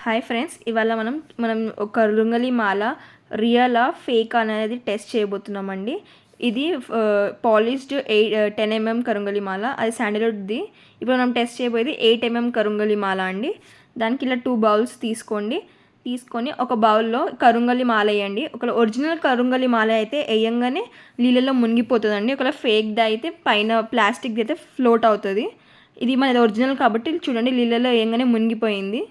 Hi friends, ఇవాళ మనం ఒక రుంగలి మాల రియలా ఫేక్ అనేది టెస్ట్ చేయబోతున్నామండి. ఇది పాలిష్డ్ 10 mm కరుంగలి మాల, అది శాండిల్వుడ్ది. ఇప్పుడు మనం టెస్ట్ చేయబోయేది 8 mm కరుంగలి మాల అండి. దానికి ఇలా 2 బౌల్స్ తీసుకొని ఒక బౌల్లో కరుంగలి మాల వేయండి. ఒక ఒరిజినల్ కరుంగలి మాల అయితే వేయంగానే నీళ్ళలో మునిగిపోతుందండి. ఒకవేళ ఫేక్ది అయితే పైన ప్లాస్టిక్ది అయితే ఫ్లోట్ అవుతుంది. ఇది మనది ఒరిజినల్ కాబట్టి చూడండి, నీళ్ళలో వేయంగానే మునిగిపోయింది.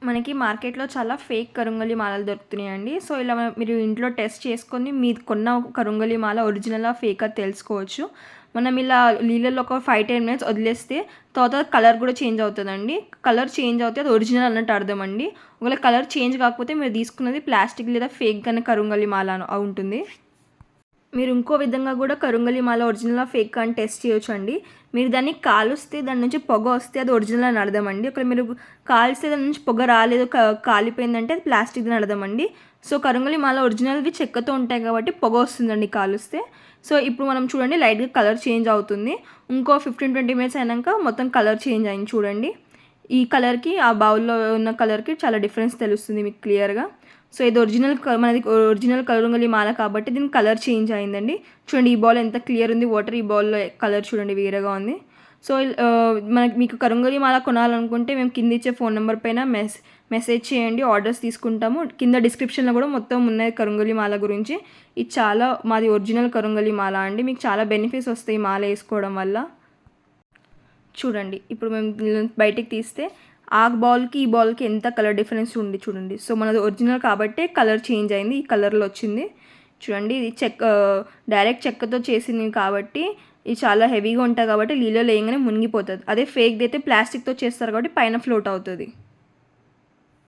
మనకి మార్కెట్లో చాలా ఫేక్ కరుంగలి మాలలు దొరుకుతున్నాయండి. సో ఇలా మీరు ఇంట్లో టెస్ట్ చేసుకొని మీరు కొన్న కరుంగలి మాల ఒరిజినలా ఫేకా తెలుసుకోవచ్చు. మనం ఇలా నీళ్ళలో ఒక 5-10 minutes వదిలేస్తే తర్వాత కలర్ కూడా చేంజ్ అవుతుందండి. కలర్ చేంజ్ అవుతే అది ఒరిజినల్ అన్నట్టు అర్థం అండి. ఒకవేళ కలర్ చేంజ్ కాకపోతే మీరు తీసుకున్నది ప్లాస్టిక్ లేదా ఫేక్ కానీ కరుంగలి మాల ఉంటుంది. మీరు ఇంకో విధంగా కూడా కరుంగలి మాల ఒరిజినల్ ఫేక్ అని టెస్ట్ చేయొచ్చు అండి. మీరు దాన్ని కాలుస్తే దాని నుంచి పొగ వస్తే అది ఒరిజినల్ అని అర్థం అండి. ఒకవేళ మీరు కాల్స్తే దాని నుంచి పొగ రాలేదు, కాలిపోయిందంటే అది ప్లాస్టిక్ అని అర్థం అండి. సో కరుంగలి మాల ఒరిజినల్వి చెక్కతో ఉంటాయి కాబట్టి పొగ వస్తుందండి కాలుస్తే. సో ఇప్పుడు మనం చూడండి, లైట్గా కలర్ చేంజ్ అవుతుంది. ఇంకో 15-20 minutes అయినాక మొత్తం కలర్ చేంజ్ అయింది చూడండి. ఈ కలర్కి ఆ బౌల్లో ఉన్న కలర్కి చాలా డిఫరెన్స్ తెలుస్తుంది మీకు క్లియర్గా. సో ఇది మనది ఒరిజినల్ కరుంగలి మాల కాబట్టి దీనికి కలర్ చేంజ్ అయిందండి. చూడండి, ఈ బాల్ ఎంత క్లియర్ ఉంది, వాటర్ ఈ బాల్లో కలర్ చూడండి వేరేగా ఉంది. సో మీకు కరుంగలి మాల కొనాలనుకుంటే మేము కింద ఇచ్చే ఫోన్ నెంబర్ పైన మెసేజ్ చేయండి, ఆర్డర్స్ తీసుకుంటాము. కింద డిస్క్రిప్షన్లో కూడా మొత్తం ఉన్నది కరుంగలి మాల గురించి. ఇది చాలా మాది ఒరిజినల్ కరుంగలి మాల అండి. మీకు చాలా బెనిఫిట్స్ వస్తాయి మాల వేసుకోవడం వల్ల. చూడండి, ఇప్పుడు మేము బయటికి తీస్తే ఆ బాల్కి ఈ బాల్కి ఎంత కలర్ డిఫరెన్స్ ఉంది చూడండి. సో మనది ఒరిజినల్ కాబట్టే కలర్ చేంజ్ అయింది, ఈ కలర్లో వచ్చింది చూడండి. ఇది డైరెక్ట్ చెక్కతో చేసింది కాబట్టి ఇది చాలా హెవీగా ఉంటుంది కాబట్టి నీళ్ళలో వేయగానే మునిగిపోతుంది. అదే ఫేక్ది అయితే ప్లాస్టిక్తో చేస్తారు కాబట్టి పైన ఫ్లోట్ అవుతుంది.